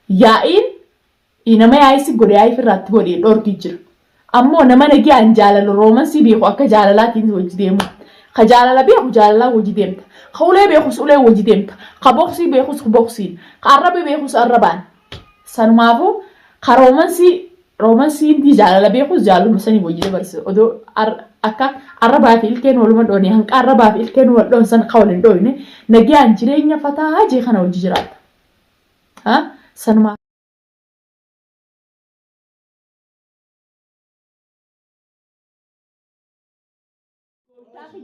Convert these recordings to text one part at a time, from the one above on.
Yaa'in inama yaa'isi godhe yaa'ii firraatti godhee dhorkii jira. Ammoo nama nagaan jaalala roomansii beeku akka jaalalaatiin hojii deemu. Ka jaalala beeku jaalalaa hojii deemta. Ka ulee beekus ulee hojii deemta. Ka boksii beekus boksiin. Ka arraba beekus arrabaan. Sanumaafuu ka roomansii inti jaalala beekus jaaluma sanii hojii dabarsa. Odoo akka arrabaa fi ilkeen waluma dhoone hanqa arrabaa fi ilkeen wal dhoon sana ka waliin dhoone nagaan jireenya fataa jee kana hojii jiraata. Sanumaaf.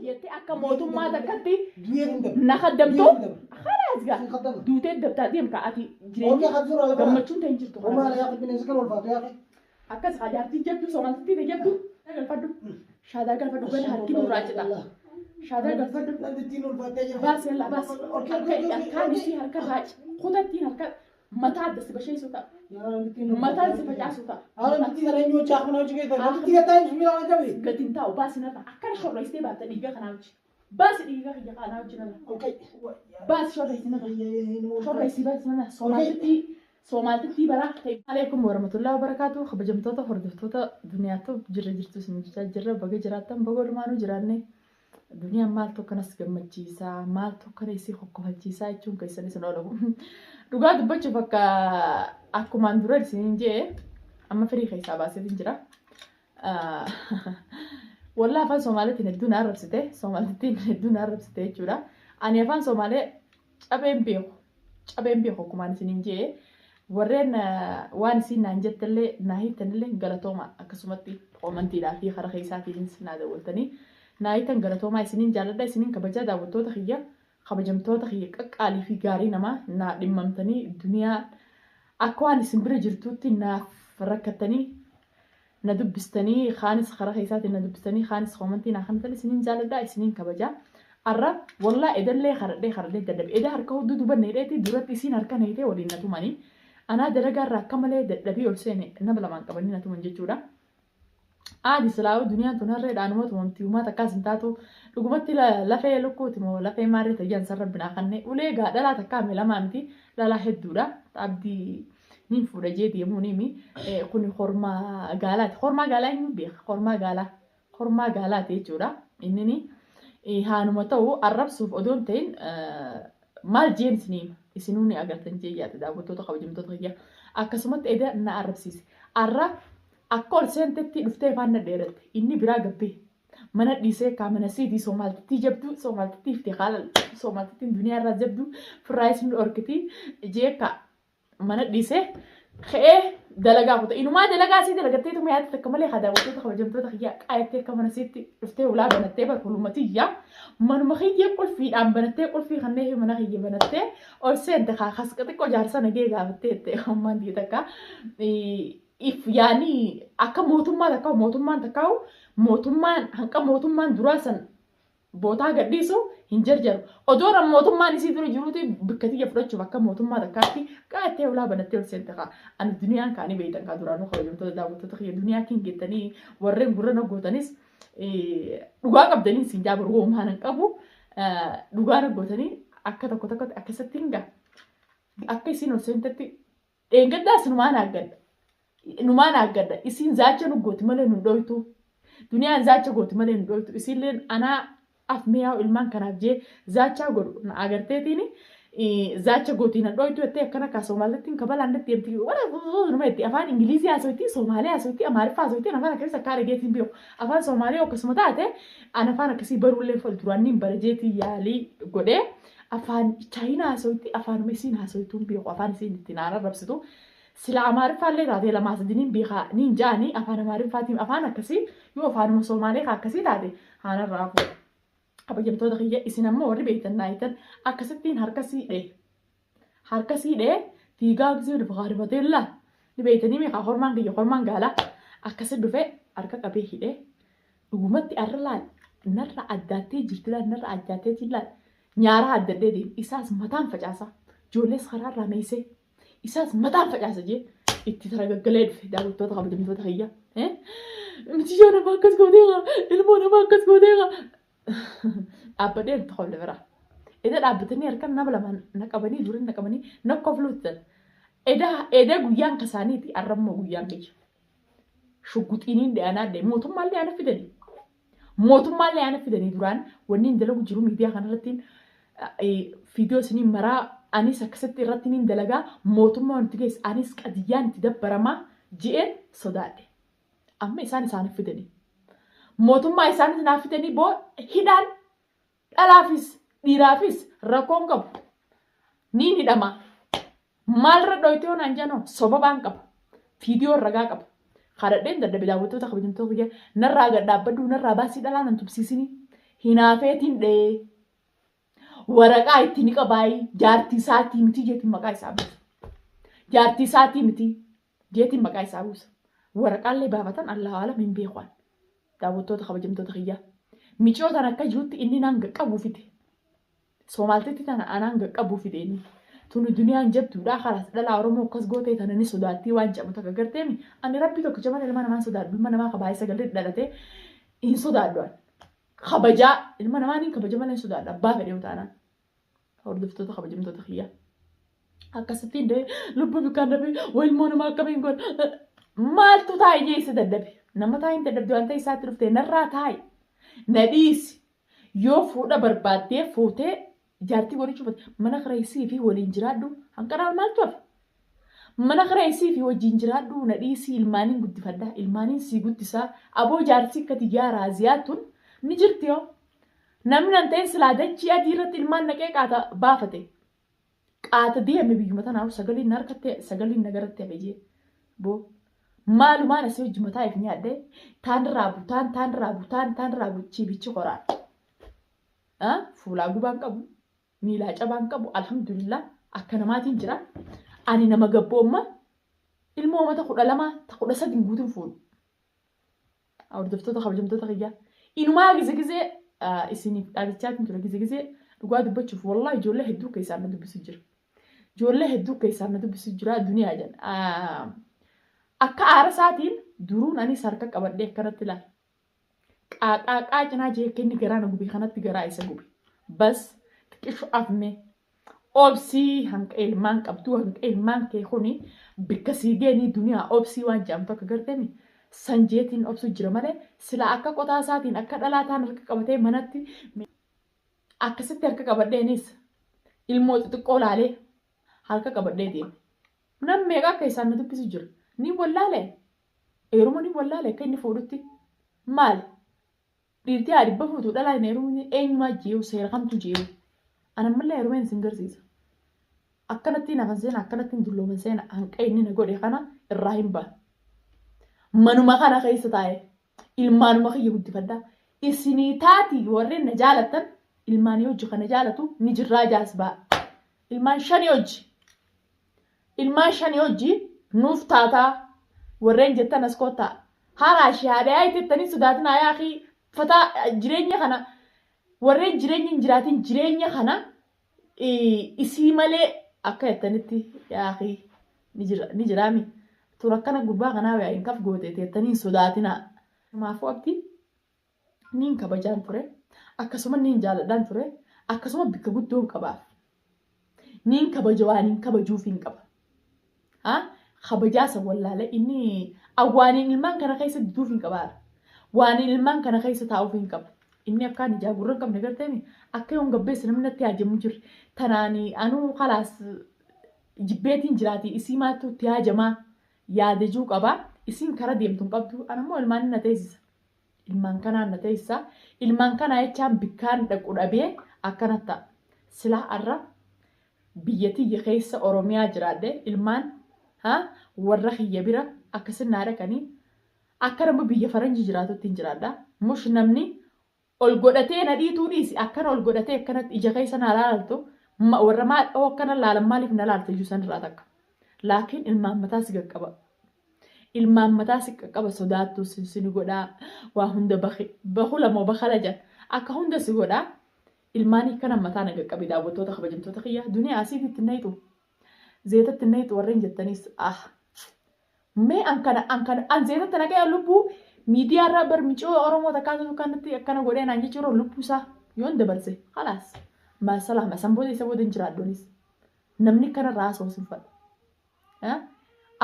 Jettee akka mootummaa takkatti na kaddamtu khalaas gaa duutee dabtaa deemta ati jireenya gammachuun ta'in jirtu akkas hajaartii jettu soomaaltitti jettu galfadhu shaadaa galfadhu gala harki duraa jedha shaadaa galfadhu baas yalla baas harkaan isii harka raaci kutattiin harka mataa adda si bashee suuta mataa si facaasu ta'a. Haala sareenyoo chaafna hojii keessatti wanti gataan sun miidhaan qabe. Gatiin taa'u baasi narra akkana shorreessitee baatte dhiiga kanaa hojii. Baasi dhiiga kiyya kanaa hojii narra. Baasi shorreessi narra. Shorreessi baasi narra. Soomaaltitti baraa ta'e. Aleekum warahmatullahi wabarakatuh. Kabajamtoota hordoftoota duniyaatti jirra jirtu isin jirra baga jiraattan baga dhumaanuu jiraanne. Duniyaan maaltu akkanas gammachiisaa maaltu akkana isii hokkofachiisaa jechuun keessan isin oolamu. Dhugaa dubbachuuf akkumaan dura isin jee amma firii keessaa baaseetiin jira. Wallaahi afaan Somaaliitiin hedduu na arrabsite Somaaliitiin hedduu na arrabsite jechuudha. Ani afaan Somaalee cabeen beeku akkumaan isin jee warreen waan isin naan jettallee naa hiittanillee galatooma akkasumatti qomantiidhaa fi karaa keessaatiin naa daawwaltanii. Naayitan galatoomaa isiniin jaalladha isiniin kabajaa daawwattoota kiyya kabajamtoota kiyya qaqqaalii fi gaarii namaa naa dhimmamtanii duniyaa akka waan isin bira jirtuutti naaf rakkattanii na dubbistanii kaanis karaa keessaatiin na dubbistanii kaanis komantii naa kanatan isiniin jaalladha isiniin kabajaa arra wallaa edallee karadhee dadhabe eda harka hudduu dubanne hidheeti duratti isiin harka na hidhee waliin na tumanii anaa dalagaarraa akka malee dadhabii ol seene nama lamaan qabanii na tuman jechuudha. Aadi silaawu duniyaan tun harree dhaanumatu wanti uumaa takkaas hin taatu dhugumatti lafee lukkuuti moo lafee maarree tayyaan sarara binaa kanneen ulee gaa dhalaa takkaa milamaa miti dhalaa hedduudha abdii niin fuudha jee deemuu nimi kun hormaa gaalaati hormaa gaalaa hin beeka hormaa gaalaati jechuudha inni haanuma ta'u arrabsuuf odoon ta'in maal jeen isinuu ni agartan jee yaada daawwattoota kabajamtoota kiyya akkasumatti eda na arrabsiise arra akka ol seentetti dhuftee afaan nadheeratte inni biraa gabbee mana dhiisee kaamana siitii Soomaaltitti jabdu Soomaaltitti iftee haala Soomaaltittiin duniyaa irraa jabdu firaayis nu orkiti jeeka mana dhiisee ka'ee dalagaa kuta inumaa dalagaa sii dalagattee tuma yaadde takka malee daawwattoota kabajamtoota kiyyaa qaayattee akka mana siitti dhuftee ulaa banattee barkulummatiyyaa manuma kiyyee qulfiidhaan banattee qulfii kanneen mana kiyyee banattee ol seente kaas xiqqoo jaarsa nagee gaafattee jettee hommaan takka if yaani akka mootummaan takkaa'u mootummaan hanqa mootummaan duraa san bootaa gadhiisu hin jarjaru. Odoon mootummaan isii dura jiruuti bikkatiyya fudhachuuf akka mootummaa takkaatti qaayattee ulaa banattee ol seente kaa. Ani duniyaan kaanii beeytan kaa duraanuu kabajamtoota daawwattoota kiyya duniyaa kiin geettanii warreen gurra naggootanis dhugaa qabdanii siin jaabaru uumaan hin qabu dhugaa naggootanii akka tokkotti akkasatti hinga akka isiin ol seentetti dheengaddaas numaan aggadda isiin zaacha nu gooti malee nu dhoytu duniyaan zaacha gooti malee nu dhoytu isiilleen anaa af miyaa ilmaan kanaaf jee zaachaa godhu na agarteetiin zaacha gootii na dhoytu jettee akkana kaa Soomaalittiin kabalaan datti deemti numa jetti afaan Ingilizii haasawti Soomaalee haasawti Amaariffaa haasawti afaan akkasii akka argeetiin beeku afaan Soomaalee akkasuma taate an afaan akkasii baruullee fuulduraanniin barajeetii yaalii godhee afaan Chaayinaa haasawti afaan Mesiin haasawtuun beeku afaan isiin ittiin arrabsitu. Sila Amaariffaallee taatee lamaa sadiniin beekaa niin jaanii afaan Amaariffaatiin afaan akkasii yoo afaanuma Soomaalee akkasii taate haanarraa fuudha. Kabajamtoota kiyya isin ammoo warri beektan naayitan akkasittiin harka siidhee tiigaa gisee dhufa qaarifatee laa ni beektanii meeqaa hormaan kiyya hormaan gaalaa akkasi dhufee harka qabee hidhee dhugumatti arra laal narra addaattee jirti laal narra addaattee laal nyaara addadhee deemu isaas mataan facaasa ijoollees karaarraa meesee isaas mataan facaasa jee itti taragaggalee dhufe daawwattoota kabajamtoota kiyya. Michiyyoo nama akkas gooteeqa ilmoo nama akkas gooteeqa. Dhaabbadhee itti qofle bira. Eda dhaabbatanii harkaan nama lama na qabanii durin na qabanii na kofluutan. eda guyyaan kasaaniiti arrammoo guyyaan kiyya. Shugguxiiniin de'anaa deemu mootummaallee ana fidanii. Mootummaallee ana fidanii duraan wanni hin dalagu jiru miidiyaa kanarratti viidiyoo isinii maraa anis akkasitti irratti niin dalagaa mootummaa wanti geessa anis qadiyyaan itti dabbaramaa ji'een sodaadhe. Amma isaan fidanii. Mootummaa isaan naaf fidanii boo hidhaan dhalaafis dhiiraafis rakkoon qabu. Niin hidhama. Maalirra dhoyitee onaan janoo sobabaan qaba. Viidiyoo ragaa qaba. Kadhadheen dadhabe daawwattoota kabajamtoota kiyya narraa gad dhaabbadhu narraa baasii dhalaa nan tubsiisini. Hinaafeetiin dhee waraqaa itti ni qabaayi jaartii isaatii miti jeetiin maqaa isaa buusa. Jaartii isaatii miti jeetiin maqaa isaa buusa. Waraqaallee baafatan Allah alam hin beekan. Daawwattoota kabajamtoota kiyya. Micootaan akka jirutti inni naan qaqqabuu fide. Soomaaltitti tana anaan qaqqabuu fide inni. Tuni duniyaan jabduudha karas dhalaa Oromoo akkas gootee tana ni sodaattii waan jedhamu takka garteemi. Ani rabbi tokko jaman ilma namaa sodaadhu ilma namaa kabaayee sagalee dhalatee hin sodaadhu. Kabajaa ilma namaa ni kabaja malee hin sodaadhu abbaa fedhee utaanaan. Hordoftoota kabajamtoota kiyya. Akkasittiin dee lubbuu bikkaan dhabee ilmoo namaa akkamiin godha. Maaltu taa'ee isa dadhabe? Nama taa'ee hin dadhabde waan ta'e isaatti dhuftee narraa taa'e. Nadhiisi yoo fuudha barbaaddee fuutee jaartii godhachuuf mana kireessii fi waliin jiraadhu hanqaraan maaltu hafe? Mana kireessii fi wajjin jiraadhu nadhiisii ilmaaniin guddifadhaa ilmaaniin sii guddisaa aboo jaartii akka xiyyaa raaziyaatuun ni jirti yoo. Namni nan ta'e silaa dachii adii irratti ilmaan naqee qaata baafate. Qaata deeme biyyuma tanaaf sagaliin harkattee sagaliin nagaratti hafe jee. Boo maalumaan asii hojii mataa if nyaadhee taan raabu ciibichi qoraan. Fuulaa gubaan qabu miilaa cabaan qabu alhamdulillah akka namaatiin jira. Ani nama gabboomma ilmoo mata 12 ta 13 guutuun fuudhu. Hordoftoota kabajamtoota kiyyaa. Inumaa gizee isiniif dhaabachaatiin ture gizee dhugaa dubbachuuf wallahi ijoollee hedduu keessaan na dubbisu jira. Ijoollee hedduu keessaan na dubbisu jira duniyaa jedhan. Akka aara isaatiin duruun anis harka qabadhee akkanatti ilaala. Qaaqaaqaa cinaa jeekenni garaa na gube kanatti garaa isa gube. Bas xiqqishu afme obsii hanqa ilmaan qabdu hanqa ilmaan kee kuni bikka siigeenii duniyaa obsii waan jedhamtu akka garteemi. Sanjeetiin obsu jira malee sila akka qotaa isaatiin akka dhalaataan harka qabatee manatti akkasitti harka qabadheenis ilmoo xixiqqoo laalee harka qabadhee deeme. Nam meeqa akka isaan na dubbisu jira. Ni wallaalee eeruma ni wallaalee akka inni fuudhutti maali? Dhiirtii adibba fuutuu dhalaa hin eerumni eenyumaa jeewu seera kamtu jeewu. Anammallee eerumeen isin garsiisa. Akkanatti nafan seena akkanatti hin dullooman seena hanqa inni na godhe kana irraa hin ba'a. Manuma kana keessa taa'e ilmaanuma kiyya guddifadhaa. Isinii taati warreen na jaalatan ilmaanii hojii kana jaalatu ni jirraa jaas ba'a. Ilmaan shanii hojii nuuf taataa warreen jettan as kottaa. Haraa shaadee ayitettanii sodaatinaa yaaqii fataa jireenya kana warreen jireenya hin jiraatin jireenya kana isii malee akka jettanitti yaaqii ni jiraami. Turakkana gurbaa kanaa yaa'iin kaf goote teettanii sodaatinaa. Kanaafuu abdii niin kabajaan ture. Akkasuma niin jaaladhaan ture. Akkasuma bikka guddoon qabaaf. Niin kabaja waan hin kabajuuf hin qaba. Kabajaasa wallaalee inni awwaaniin ilmaan kana keessa duduuf hin qabaara. Waan ilmaan kana keessa taa'uuf hin qaba. Inni akkaan ijaa gurra hin qabne garteemi akka yoon gabbeessa namni natti haajamu jirre. Tanaanii anuu kalaas jibbeetiin jiraati isii maattu itti haajamaa. Yaadajuu qaba isin kara deemtuun qabdu anammoo ilmaan na teessisa. Ilmaan kanaan na teessisa. Ilmaan kanaa jechaan bikkaan dhaqu dhabee akkanatti silaa arra biyyatiyya keessa Oromiyaa jiraadhe ilmaan warra kiyya bira akkasin naa dhaqanii akka nama biyya faranjii jiraatutti hin jiraadha. Mush namni ol godhatee na dhiituu dhiisi akkana ol godhatee akkanatti ija keessa na laaltu warra maal akkana laalan maaliif na laalta iyyuu san irraa takka. Laakiin ilmaan mataa si qaqqaba. Ilmaan mataa si qaqqaba sodaattu si godhaa waa hunda bahu lamoo bakala jan akka hunda si godhaa ilmaan kana mataa na qaqqabe daawwattoota kabajamtoota kiyyaa duniyaa asiitti nayitu zeetatti nayitu warreen jettanis mee an zeetatti nagaya lubbuu miidiyaa irraa barmicoo Oromoo takkaatu kanatti akkana godhee naan jechuun lubbuu isaa yoon dabarse khalaas masalaama san booda isa booda hin jiraaddonis namni kana raasoo sinfadha.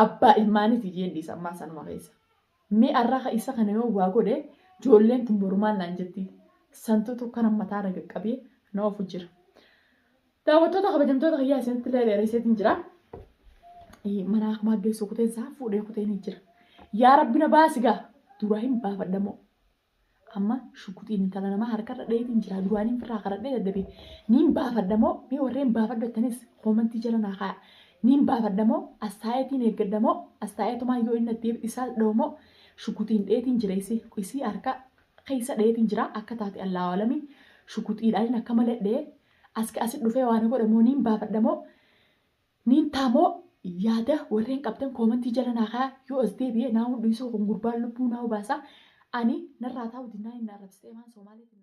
abbaa ilmaaniiti jeen dhiisa ammaa sanuma keessa. Mee arraqa isa kana yoo waa godhe ijoolleen tun borumaan naan jetti. Santuutu kana mataa na qaqqabee na ofu jira. Daawwattoota kabajamtoota kiyyaa isinitti illee dheeresseetiin jira. Mana akmaa geessu kuteen isaa fuudhee kuteen jira. Yaa rabbi na baasigaa duraa hin baafadhamoo. Amma shukutiin intala namaa harkarra dheetiin jira. Duraan hin firraa karadhee dadhabee niin baafadhamoo mee warreen baafadhattanis koomantii jala naa kaa'a. Niin baafadhamoo astaayetiin eeggadhamoo astaayetumaa yoo inni addeef isaa dhoomoo shukutiin dheetiin jira isii harka keessa dheetiin jira akka taate allaa waalamii shukutiidhaan akka malee dhee asi dhufee waan godhamoo niin baafadhamoo niin taamoo yaada warreen qabdan koomantii jala naa kaa'a yoo as deebi'ee naa hundisuu kun gurbaan lubbuu naa hubaasa ani narraa taa'u dinnaa hin arrabsitee maan Somaaliitiin